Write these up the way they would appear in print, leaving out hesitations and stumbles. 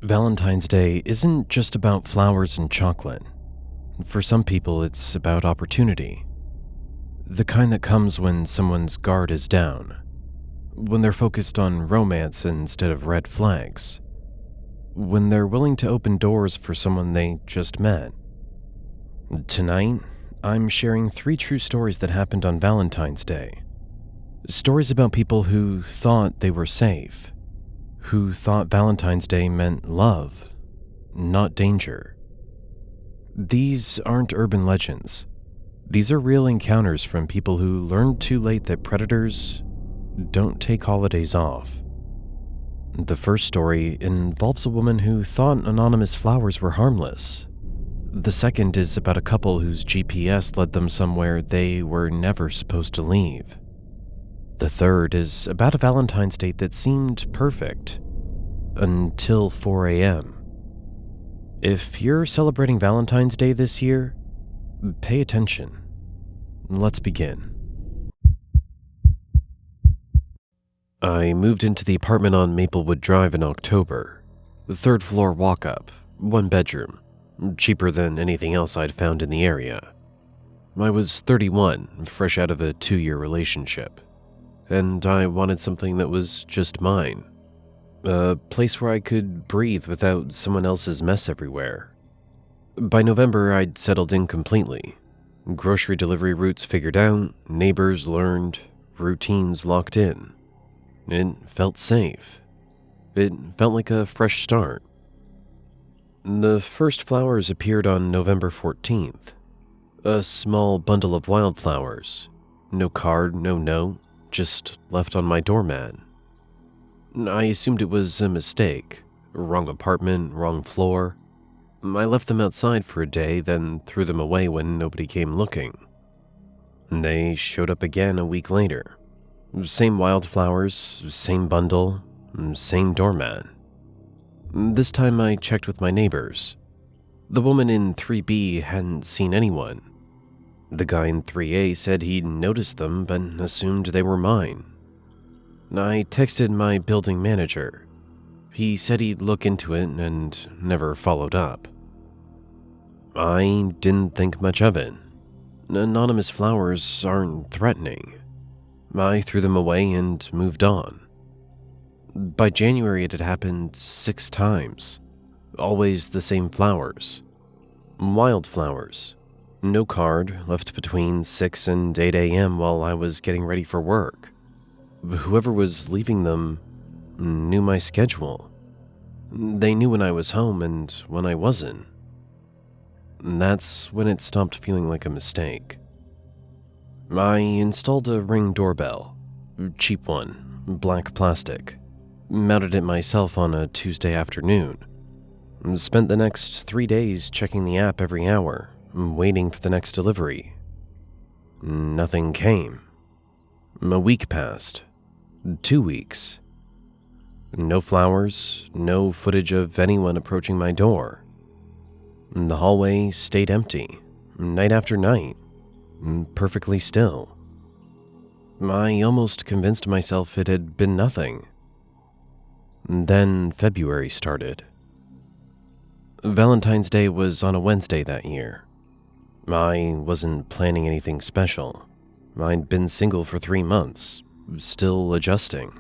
Valentine's Day isn't just about flowers and chocolate. For some people, it's about opportunity. The kind that comes when someone's guard is down, when they're focused on romance instead of red flags, when they're willing to open doors for someone they just met. Tonight, I'm sharing 3 true stories that happened on Valentine's Day. Stories about people who thought they were safe, who thought Valentine's Day meant love, not danger. These aren't urban legends. These are real encounters from people who learned too late that predators don't take holidays off. The first story involves a woman who thought anonymous flowers were harmless. The second is about a couple whose GPS led them somewhere they were never supposed to leave. The third is about a Valentine's date that seemed perfect until 4 a.m. If you're celebrating Valentine's Day this year, pay attention. Let's begin. I moved into the apartment on Maplewood Drive in October. The 3rd floor walk-up, 1 bedroom, cheaper than anything else I'd found in the area. I was 31, fresh out of a 2-year relationship, and I wanted something that was just mine. A place where I could breathe without someone else's mess everywhere. By November, I'd settled in completely. Grocery delivery routes figured out, neighbors learned, routines locked in. It felt safe. It felt like a fresh start. The first flowers appeared on November 14th. A small bundle of wildflowers. No card, no note, just left on my doormat. I assumed it was a mistake. Wrong apartment, wrong floor. I left them outside for a day, then threw them away when nobody came looking. They showed up again a week later. Same wildflowers, same bundle, same doormat. This time I checked with my neighbors. The woman in 3B hadn't seen anyone. The guy in 3A said he'd noticed them but assumed they were mine. I texted my building manager. He said he'd look into it and never followed up. I didn't think much of it. Anonymous flowers aren't threatening. I threw them away and moved on. By January, it had happened 6 times. Always the same flowers. Wildflowers. No card, left between 6 and 8 a.m. while I was getting ready for work. Whoever was leaving them knew my schedule. They knew when I was home and when I wasn't. That's when it stopped feeling like a mistake. I installed a Ring doorbell. Cheap one, black plastic. Mounted it myself on a Tuesday afternoon. Spent the next 3 days checking the app every hour, waiting for the next delivery. Nothing came. A week passed. 2 weeks. No flowers, no footage of anyone approaching my door. The hallway stayed empty, night after night, perfectly still. I almost convinced myself it had been nothing. Then February started. Valentine's Day was on a Wednesday that year. I wasn't planning anything special. I'd been single for 3 months, still adjusting.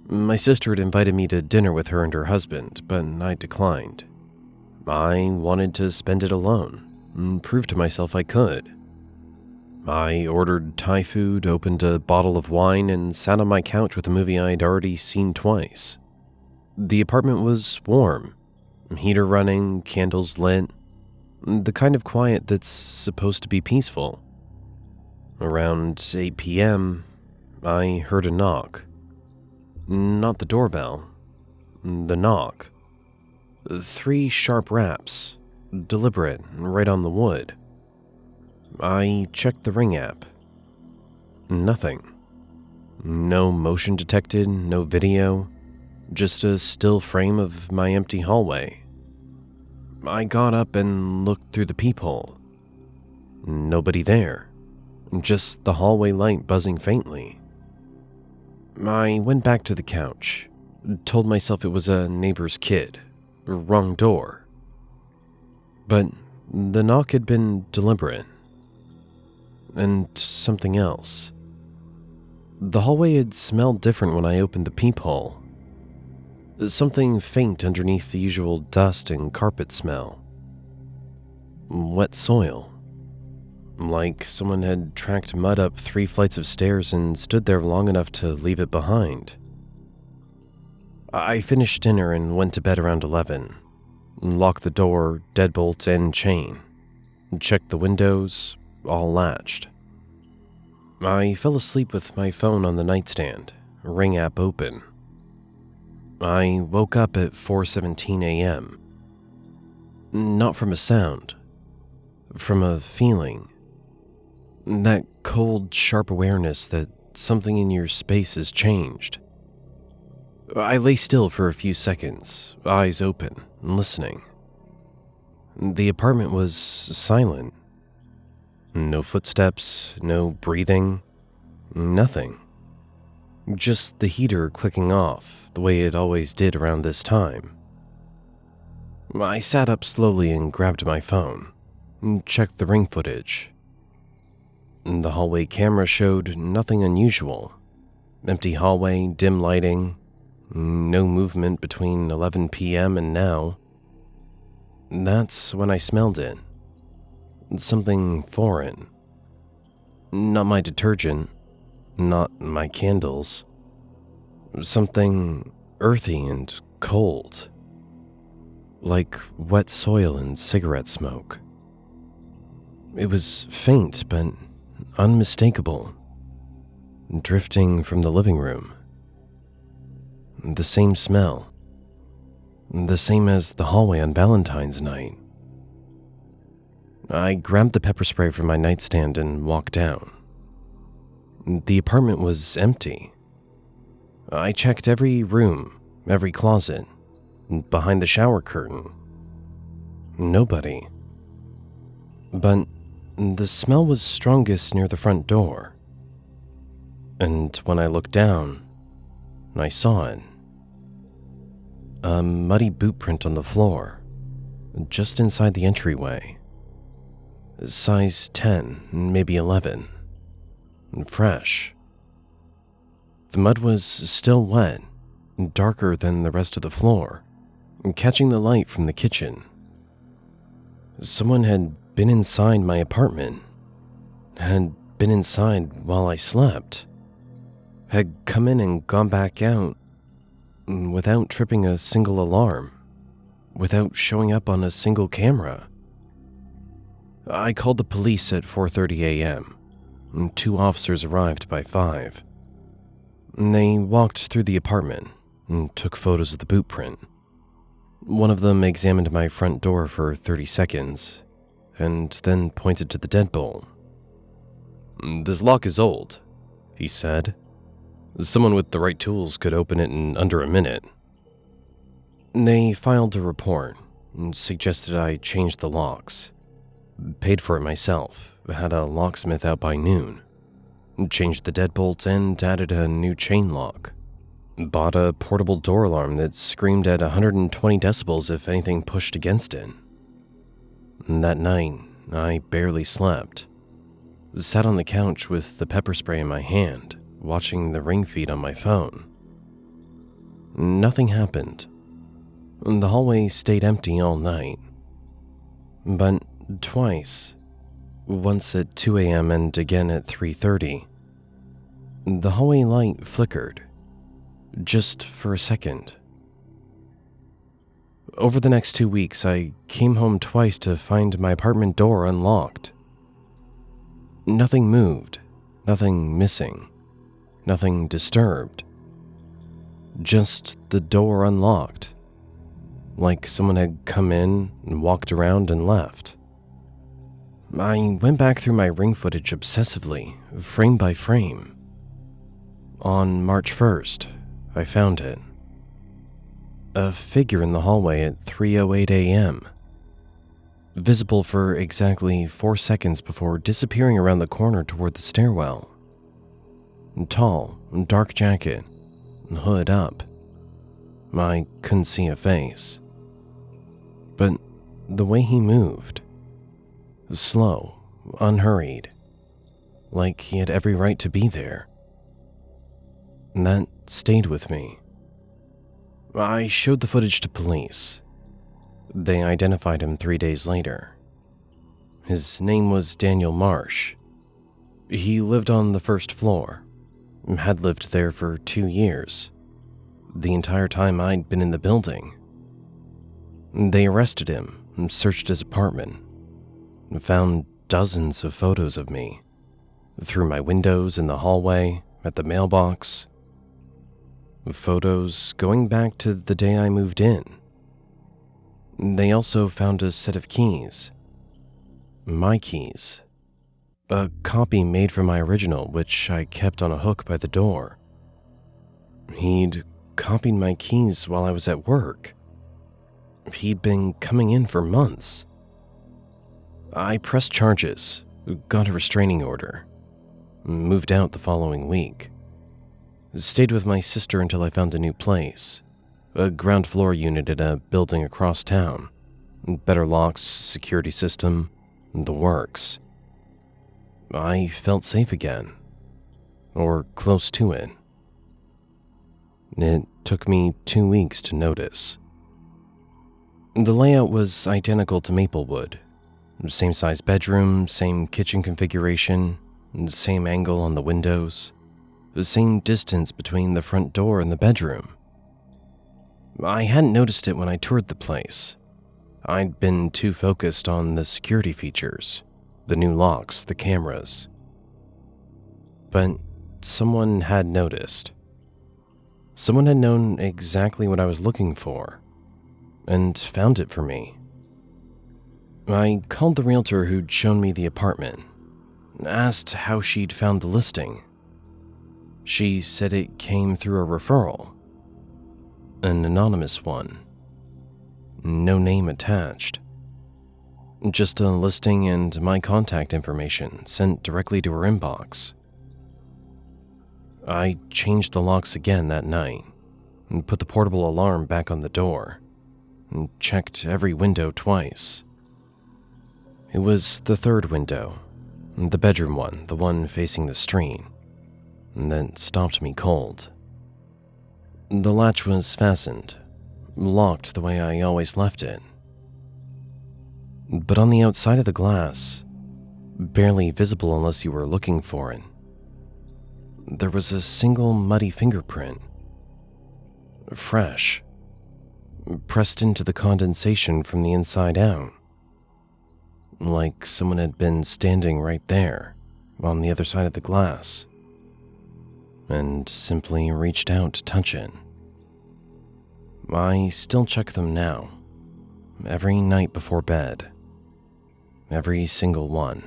My sister had invited me to dinner with her and her husband, but I declined. I wanted to spend it alone, and prove to myself I could. I ordered Thai food, opened a bottle of wine, and sat on my couch with a movie I'd already seen twice. The apartment was warm, heater running, candles lit, the kind of quiet that's supposed to be peaceful. Around 8 p.m., I heard a knock. Not the doorbell. The knock. 3 sharp raps, deliberate, right on the wood. I checked the Ring app. Nothing. No motion detected, no video, just a still frame of my empty hallway. I got up and looked through the peephole. Nobody there. Just the hallway light buzzing faintly. I went back to the couch, told myself it was a neighbor's kid, Wrong door. But the knock had been deliberate. And something else. The hallway had smelled different when I opened the peephole. Something faint underneath the usual dust and carpet smell. Wet soil. Like someone had tracked mud up 3 flights of stairs and stood there long enough to leave it behind. I finished dinner and went to bed around 11. Locked the door, deadbolt, and chain. Checked the windows, all latched. I fell asleep with my phone on the nightstand, Ring app open. I woke up at 4:17 a.m. Not from a sound, from a feeling. That cold, sharp awareness that something in your space has changed. I lay still for a few seconds, eyes open, listening. The apartment was silent. No footsteps, no breathing, nothing. Just the heater clicking off the way it always did around this time. I sat up slowly and grabbed my phone, and checked the ring footage. The hallway camera showed nothing unusual. Empty hallway, dim lighting, no movement between 11 p.m. and now. That's when I smelled it. Something foreign. Not my detergent, not my candles. Something earthy and cold. Like wet soil and cigarette smoke. It was faint but unmistakable, drifting from the living room. The same smell. The same as the hallway on Valentine's night. I grabbed the pepper spray from my nightstand and walked down. The apartment was empty. I checked every room, every closet, behind the shower curtain. Nobody. But the smell was strongest near the front door. And when I looked down, I saw it. A muddy boot print on the floor, just inside the entryway. Size 10, maybe 11. Fresh. The mud was still wet, darker than the rest of the floor, catching the light from the kitchen. Someone had been inside my apartment, had been inside while I slept, had come in and gone back out without tripping a single alarm, without showing up on a single camera. I called the police at 4:30 a.m. 2 officers arrived by 5. They walked through the apartment and took photos of the boot print. One of them examined my front door for 30 seconds and then pointed to the deadbolt. "This lock is old," he said. "Someone with the right tools could open it in under a minute." They filed a report and suggested I change the locks. Paid for it myself, had a locksmith out by noon. Changed the deadbolt and added a new chain lock. Bought a portable door alarm that screamed at 120 decibels if anything pushed against it. That night, I barely slept. Sat on the couch with the pepper spray in my hand, watching the ring feed on my phone. Nothing happened. The hallway stayed empty all night. But twice, once at 2 a.m. and again at 3:30, the hallway light flickered, just for a second. Over the next 2 weeks, I came home twice to find my apartment door unlocked. Nothing moved, nothing missing, nothing disturbed. Just the door unlocked, like someone had come in and walked around and left. I went back through my ring footage obsessively, frame by frame. On March 1st, I found it. A figure in the hallway at 3:08 a.m. Visible for exactly 4 seconds before disappearing around the corner toward the stairwell. Tall, dark jacket, hood up. I couldn't see a face. But the way he moved, slow, unhurried, like he had every right to be there, that stayed with me. I showed the footage to police. They identified him 3 days later. His name was Daniel Marsh. He lived on the first floor, had lived there for 2 years, the entire time I'd been in the building. They arrested him and searched his apartment, and found dozens of photos of me, through my windows in the hallway, at the mailbox. Photos going back to the day I moved in. They also found a set of keys. My keys. A copy made from my original, which I kept on a hook by the door. He'd copied my keys while I was at work. He'd been coming in for months. I pressed charges, got a restraining order, moved out the following week. Stayed with my sister until I found a new place, a ground floor unit at a building across town. Better locks, security system, the works. I felt safe again, or close to it. It took me 2 weeks to notice. The layout was identical to Maplewood. Same size bedroom, same kitchen configuration, same angle on the windows, the same distance between the front door and the bedroom. I hadn't noticed it when I toured the place. I'd been too focused on the security features, the new locks, the cameras. But someone had noticed. Someone had known exactly what I was looking for, and found it for me. I called the realtor who'd shown me the apartment, asked how she'd found the listing. She said it came through a referral, an anonymous one. No name attached. Just a listing and my contact information sent directly to her inbox. I changed the locks again that night, and put the portable alarm back on the door, and checked every window twice. It was the third window, the bedroom one, the one facing the street, and that stopped me cold. The latch was fastened, locked the way I always left it. But on the outside of the glass, barely visible unless you were looking for it, there was a single muddy fingerprint. Fresh, pressed into the condensation from the inside out, like someone had been standing right there, on the other side of the glass, and simply reached out to touch it. I still check them now, every night before bed, every single one.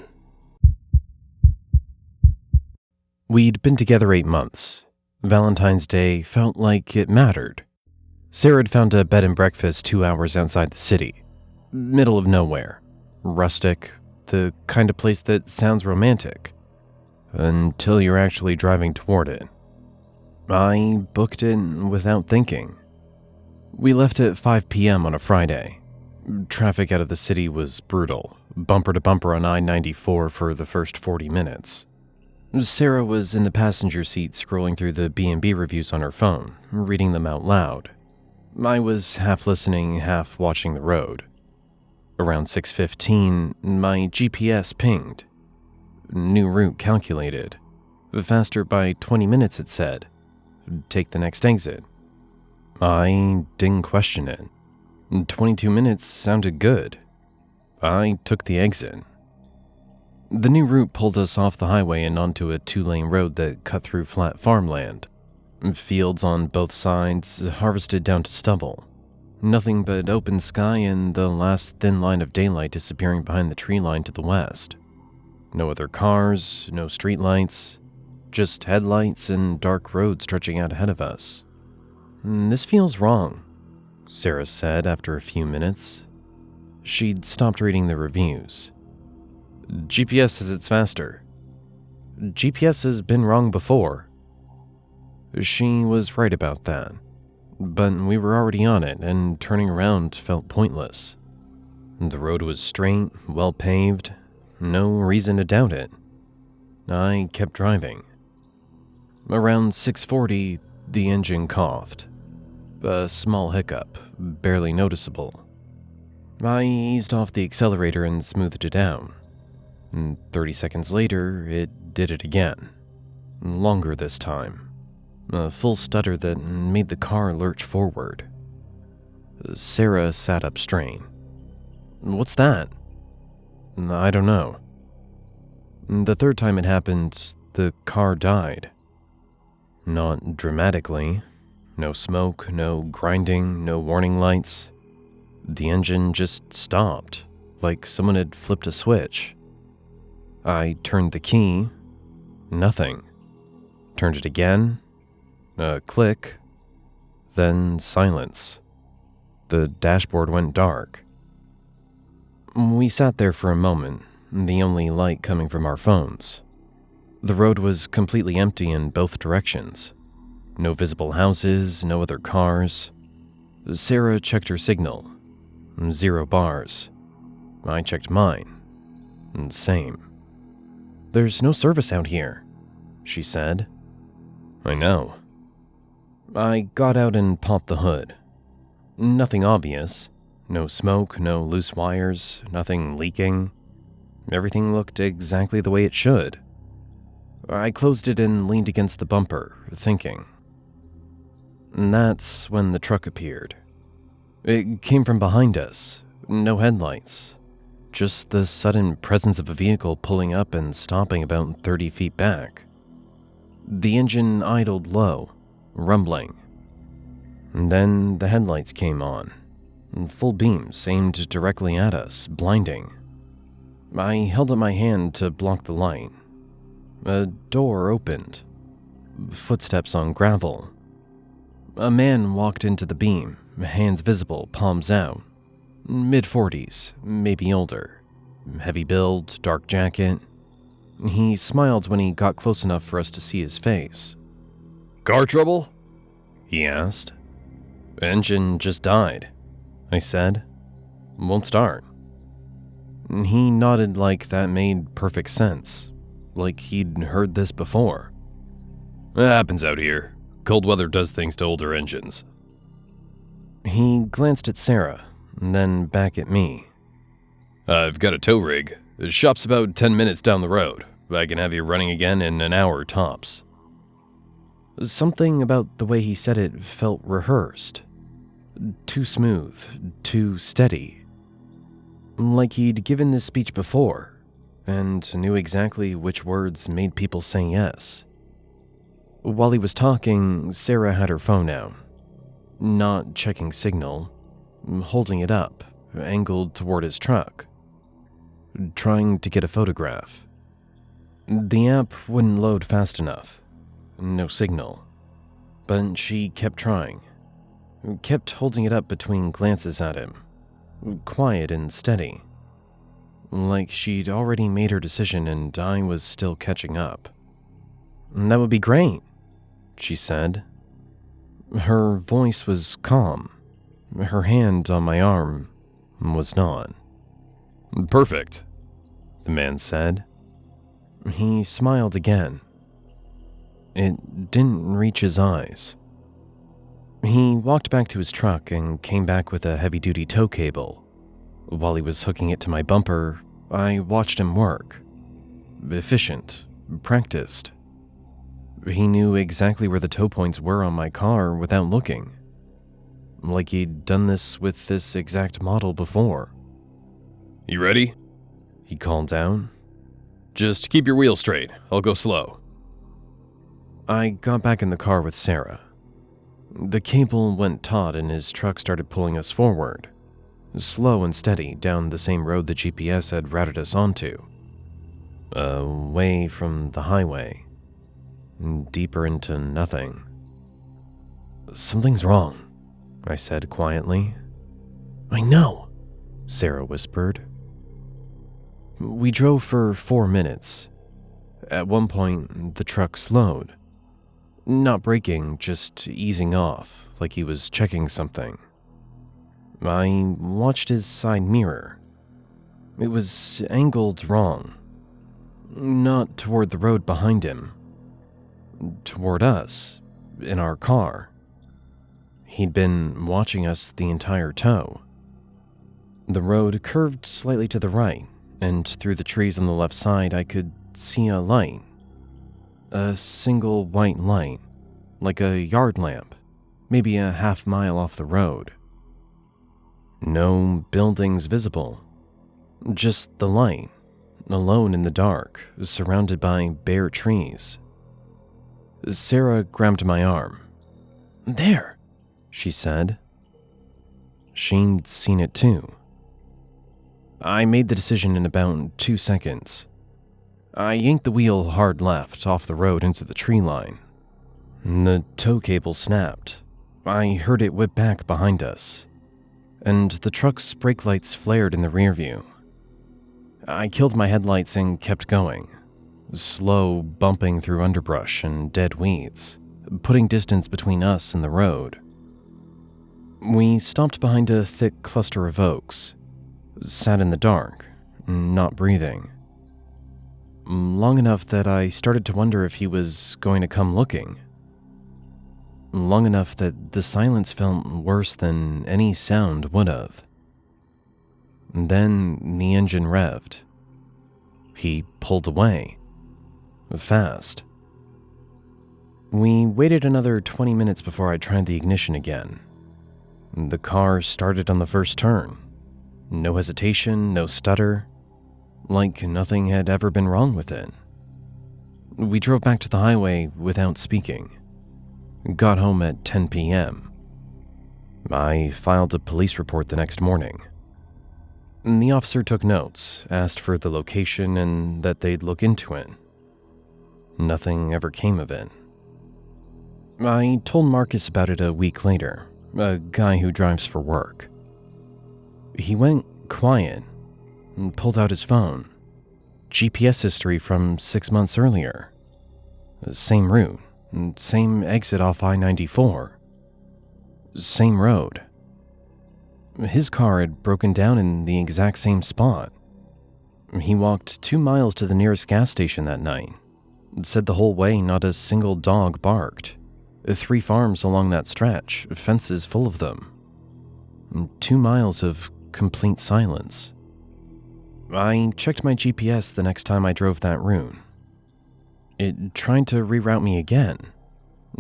We'd been together 8 months. Valentine's Day felt like it mattered. Sarah had found a bed and breakfast 2 hours outside the city, middle of nowhere, rustic, the kind of place that sounds romantic, until you're actually driving toward it. I booked it without thinking. We left at 5 p.m. on a Friday. Traffic out of the city was brutal, bumper to bumper on I-94 for the first 40 minutes. Sarah was in the passenger seat scrolling through the B&B reviews on her phone, reading them out loud. I was half listening, half watching the road. Around 6:15, my GPS pinged. New route calculated. Faster by 20 minutes, it said. Take the next exit. I didn't question it. 22 minutes sounded good. I took the exit. The new route pulled us off the highway and onto a 2-lane road that cut through flat farmland. Fields on both sides, harvested down to stubble. Nothing but open sky and the last thin line of daylight disappearing behind the tree line to the west. No other cars, no streetlights, just headlights and dark road stretching out ahead of us. This feels wrong, Sarah said after a few minutes. She'd stopped reading the reviews. GPS says it's faster. GPS has been wrong before. She was right about that, but we were already on it, and turning around felt pointless. The road was straight, well paved, no reason to doubt it. I kept driving. Around 6:40, the engine coughed. A small hiccup, barely noticeable. I eased off the accelerator and smoothed it down. 30 seconds later, it did it again. Longer this time. A full stutter that made the car lurch forward. Sarah sat up straight. "What's that?" "I don't know." The third time it happened, the car died. Not dramatically. No smoke, no grinding, no warning lights. The engine just stopped, like someone had flipped a switch. I turned the key. Nothing. Turned it again. A click. Then silence. The dashboard went dark. We sat there for a moment, the only light coming from our phones. The road was completely empty in both directions. No visible houses, no other cars. Sarah checked her signal. 0 bars. I checked mine. Same. "There's no service out here," she said. "I know." I got out and popped the hood. Nothing obvious. No smoke, no loose wires, nothing leaking. Everything looked exactly the way it should. I closed it and leaned against the bumper, thinking. And that's when the truck appeared. It came from behind us. No headlights. Just the sudden presence of a vehicle pulling up and stopping about 30 feet back. The engine idled low, rumbling. And then the headlights came on. Full beams aimed directly at us, blinding. I held up my hand to block the light. A door opened. Footsteps on gravel. A man walked into the beam, hands visible, palms out. Mid-40s, maybe older. Heavy build, dark jacket. He smiled when he got close enough for us to see his face. "Car trouble?" he asked. "Engine just died," I said. "Won't start." He nodded like that made perfect sense, like he'd heard this before. "It happens out here. Cold weather does things to older engines." He glanced at Sarah, and then back at me. "I've got a tow rig. The shop's about 10 minutes down the road. I can have you running again in an hour tops." Something about the way he said it felt rehearsed. Too smooth, too steady. Like he'd given this speech before, and knew exactly which words made people say yes. While he was talking, Sarah had her phone out. Not checking signal, holding it up, angled toward his truck. Trying to get a photograph. The app wouldn't load fast enough. No signal. But she kept trying. Kept holding it up between glances at him. Quiet and steady. Like she'd already made her decision and I was still catching up. "That would be great," she said. Her voice was calm. Her hand on my arm was not. "Perfect," the man said. He smiled again. It didn't reach his eyes. He walked back to his truck and came back with a heavy-duty tow cable. While he was hooking it to my bumper, I watched him work. Efficient, practiced. He knew exactly where the tow points were on my car without looking. Like he'd done this with this exact model before. "You ready?" he called out. "Just keep your wheels straight. I'll go slow." I got back in the car with Sarah. The cable went taut and his truck started pulling us forward, slow and steady down the same road the GPS had routed us onto. Away from the highway, deeper into nothing. "Something's wrong," I said quietly. "I know," Sarah whispered. We drove for 4 minutes. At one point, the truck slowed. Not braking, just easing off, like he was checking something. I watched his side mirror. It was angled wrong. Not toward the road behind him. Toward us, in our car. He'd been watching us the entire tow. The road curved slightly to the right, and through the trees on the left side I could see a light. A single white light, like a yard lamp, maybe a half-mile off the road. No buildings visible. Just the light, alone in the dark, surrounded by bare trees. Sarah grabbed my arm. "There," she said. She'd seen it too. I made the decision in about 2 seconds. I yanked the wheel hard left off the road into the tree line. The tow cable snapped. I heard it whip back behind us, and the truck's brake lights flared in the rear view. I killed my headlights and kept going, slow bumping through underbrush and dead weeds, putting distance between us and the road. We stopped behind a thick cluster of oaks, sat in the dark, not breathing. Long enough that I started to wonder if he was going to come looking. Long enough that the silence felt worse than any sound would have. Then the engine revved. He pulled away. Fast. We waited another 20 minutes before I tried the ignition again. The car started on the first turn. No hesitation, no stutter. Like nothing had ever been wrong with it. We drove back to the highway without speaking. Got home at 10 p.m. I filed a police report the next morning. The officer took notes, asked for the location and that they'd look into it. Nothing ever came of it. I told Marcus about it a week later, a guy who drives for work. He went quiet and pulled out his phone. GPS history from 6 months earlier. Same route, same exit off I-94. Same road. His car had broken down in the exact same spot. He walked 2 miles to the nearest gas station that night. Said the whole way not a single dog barked. 3 farms along that stretch, fences full of them. 2 miles of complete silence. I checked my GPS the next time I drove that route. It tried to reroute me again.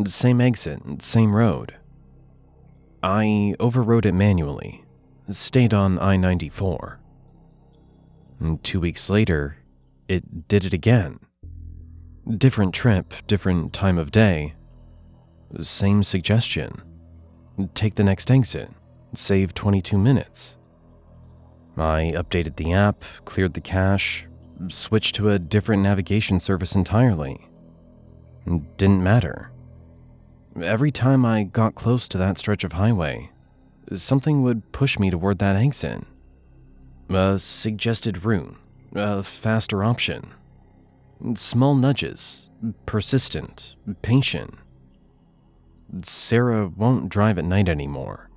Same exit, same road. I overrode it manually, stayed on I-94. 2 weeks later, it did it again. Different trip, different time of day. Same suggestion. Take the next exit, save 22 minutes. I updated the app, cleared the cache, switched to a different navigation service entirely. Didn't matter. Every time I got close to that stretch of highway, something would push me toward that exit. A suggested route, a faster option. Small nudges, persistent, patient. Sarah won't drive at night anymore.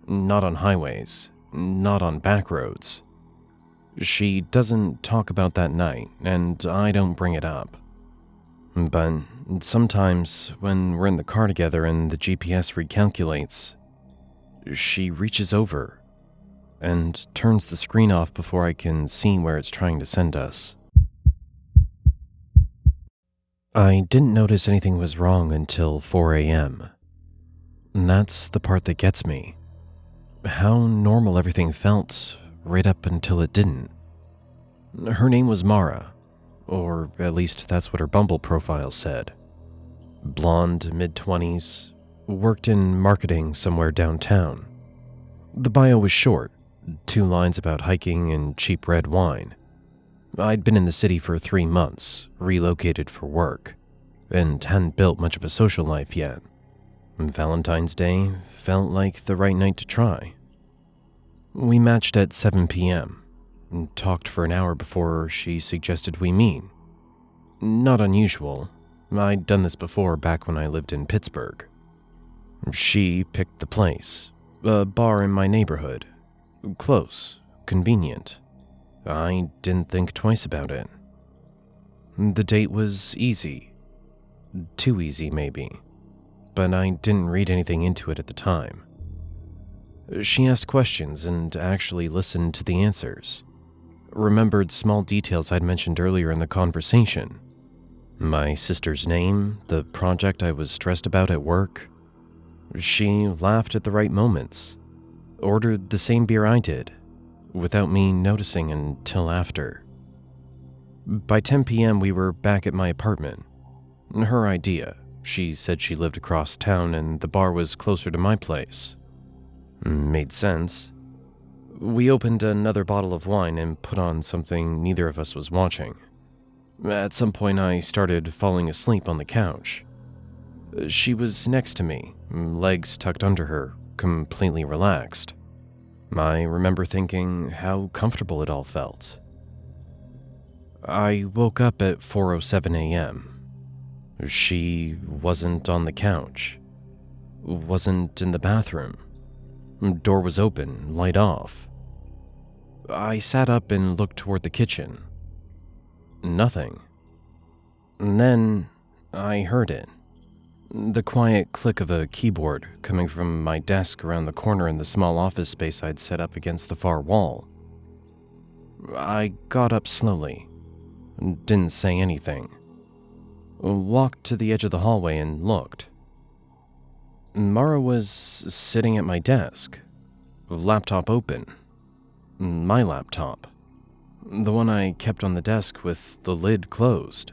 Not on highways, not on back roads. She doesn't talk about that night, and I don't bring it up. But sometimes, when we're in the car together and the GPS recalculates, she reaches over and turns the screen off before I can see where it's trying to send us. I didn't notice anything was wrong until 4 a.m. That's the part that gets me. How normal everything felt right up until it didn't. Her name was Mara, or at least that's what her Bumble profile said. Blonde, mid-20s, worked in marketing somewhere downtown. The bio was short, 2 lines about hiking and cheap red wine. I'd been in the city for 3 months, relocated for work, and hadn't built much of a social life yet. Valentine's Day felt like the right night to try. We matched at 7 p.m. and talked for an hour before she suggested we meet. Not unusual. I'd done this before back when I lived in Pittsburgh. She picked the place, a bar in my neighborhood. Close, convenient. I didn't think twice about it. The date was easy. Too easy, maybe. But I didn't read anything into it at the time. She asked questions and actually listened to the answers. Remembered small details I'd mentioned earlier in the conversation. My sister's name, the project I was stressed about at work. She laughed at the right moments. Ordered the same beer I did, without me noticing until after. By 10 p.m. we were back at my apartment. Her idea. She said she lived across town and the bar was closer to my place. Made sense. We opened another bottle of wine and put on something neither of us was watching. At some point I started falling asleep on the couch. She was next to me, legs tucked under her, completely relaxed. I remember thinking how comfortable it all felt. I woke up at 4:07 a.m. She wasn't on the couch. Wasn't in the bathroom. Door was open, light off. I sat up and looked toward the kitchen. Nothing. And then I heard it. The quiet click of a keyboard coming from my desk around the corner in the small office space I'd set up against the far wall. I got up slowly. Didn't say anything. Walked to the edge of the hallway and looked. Mara was sitting at my desk, laptop open. My laptop. The one I kept on the desk with the lid closed.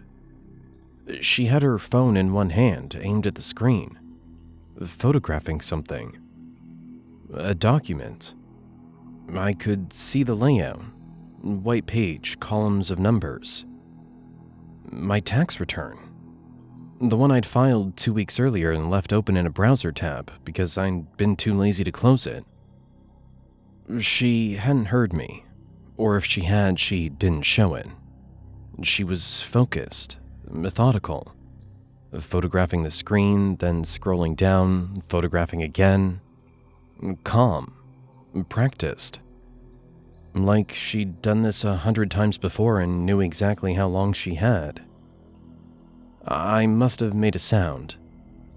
She had her phone in one hand, aimed at the screen, photographing something. A document. I could see the layout. White page, columns of numbers. My tax return. The one I'd filed 2 weeks earlier and left open in a browser tab because I'd been too lazy to close it. She hadn't heard me, or if she had, she didn't show it. She was focused, methodical, photographing the screen, then scrolling down, photographing again. Calm, practiced. Like she'd done this 100 times before and knew exactly how long she had. I must have made a sound.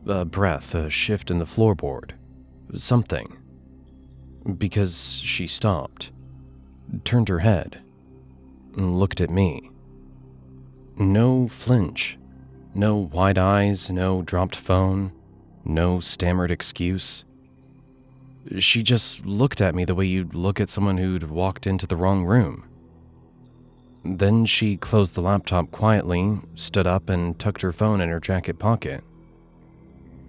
A breath, a shift in the floorboard. Something. Because she stopped. Turned her head. Looked at me. No flinch. No wide eyes, no dropped phone. No stammered excuse. She just looked at me the way you'd look at someone who'd walked into the wrong room. Then she closed the laptop quietly, stood up, and tucked her phone in her jacket pocket.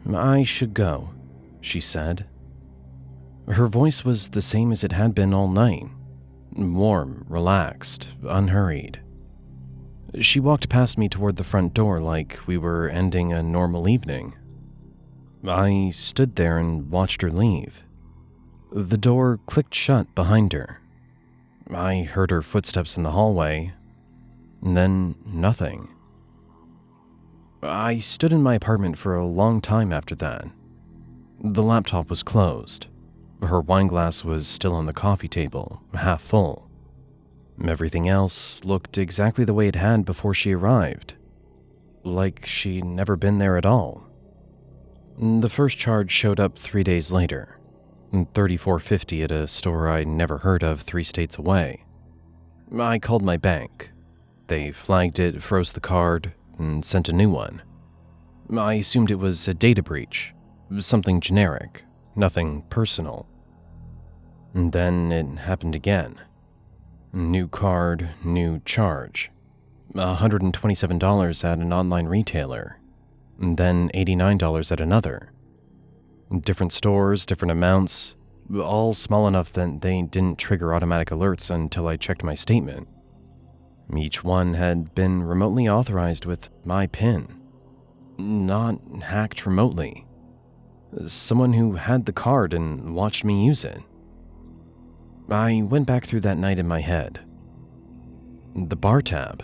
"I should go," she said. Her voice was the same as it had been all night. Warm, relaxed, unhurried. She walked past me toward the front door like we were ending a normal evening. I stood there and watched her leave. The door clicked shut behind her. I heard her footsteps in the hallway, and then nothing. I stood in my apartment for a long time after that. The laptop was closed. Her wineglass was still on the coffee table, half full. Everything else looked exactly the way it had before she arrived, like she'd never been there at all. The first charge showed up 3 days later. $34.50 at a store I'd never heard of 3 states away. I called my bank. They flagged it, froze the card, and sent a new one. I assumed it was a data breach, something generic, nothing personal. And then it happened again. New card, new charge. $127 at an online retailer, and then $89 at another. Different stores, different amounts, all small enough that they didn't trigger automatic alerts until I checked my statement. Each one had been remotely authorized with my PIN. Not hacked remotely. Someone who had the card and watched me use it. I went back through that night in my head. The bar tab.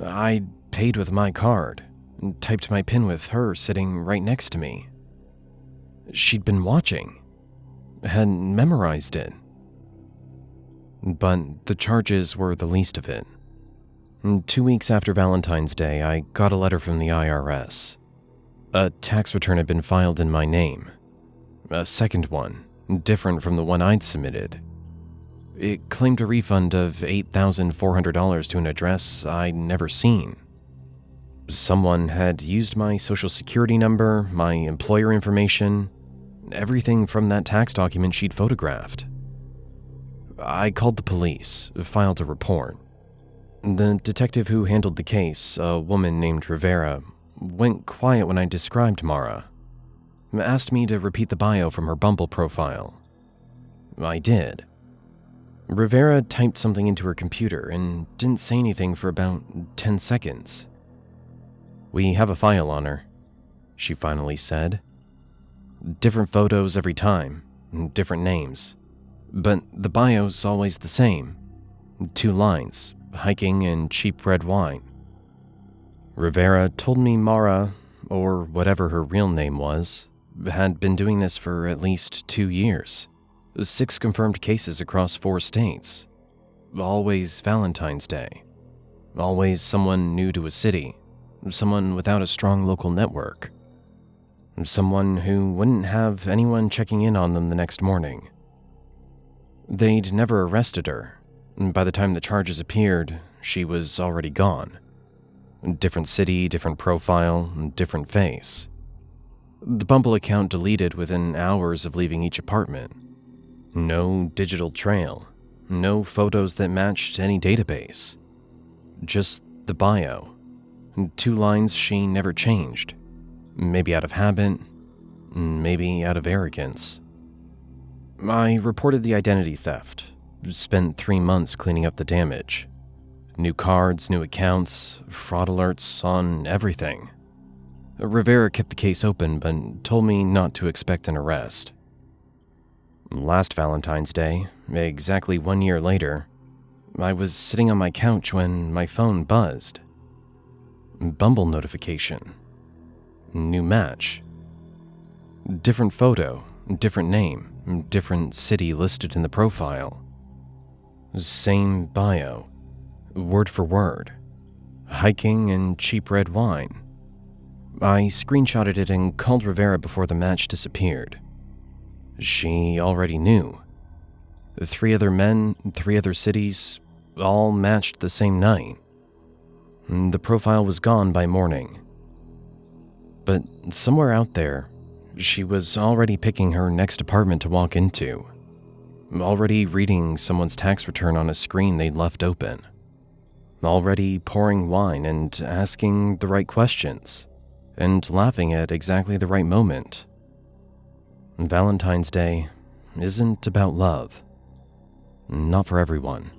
I'd paid with my card, and typed my PIN with her sitting right next to me. She'd been watching, had memorized it. but the charges were the least of it. 2 weeks after Valentine's Day, I got a letter from the IRS. A tax return had been filed in my name. A second one, different from the one I'd submitted. It claimed a refund of $8,400 to an address I'd never seen. Someone had used my social security number, my employer information, everything from that tax document she'd photographed. I called the police, filed a report. The detective who handled the case, a woman named Rivera, went quiet when I described Mara. Asked me to repeat the bio from her Bumble profile. I did. Rivera typed something into her computer and didn't say anything for about 10 seconds. "We have a file on her," she finally said. "Different photos every time, different names. But the bio's always the same. 2 lines, hiking and cheap red wine." Rivera told me Mara, or whatever her real name was, had been doing this for at least 2 years. 6 confirmed cases across 4 states. Always Valentine's Day. Always someone new to a city. Someone without a strong local network. Someone who wouldn't have anyone checking in on them the next morning. They'd never arrested her. By the time the charges appeared, she was already gone. Different city, different profile, different face. The Bumble account deleted within hours of leaving each apartment. No digital trail. No photos that matched any database. Just the bio. 2 lines she never changed. Maybe out of habit, maybe out of arrogance. I reported the identity theft. Spent 3 months cleaning up the damage. New cards, new accounts, fraud alerts on everything. Rivera kept the case open but told me not to expect an arrest. Last Valentine's Day, exactly 1 year later, I was sitting on my couch when my phone buzzed. Bumble notification. New match. Different photo, different name, different city listed in the profile. Same bio. Word for word. Hiking and cheap red wine. I screenshotted it and called Rivera before the match disappeared. She already knew. 3 other men, 3 other cities, all matched the same night. The profile was gone by morning. But somewhere out there, she was already picking her next apartment to walk into. Already reading someone's tax return on a screen they'd left open. Already pouring wine and asking the right questions, and laughing at exactly the right moment. Valentine's Day isn't about love. Not for everyone.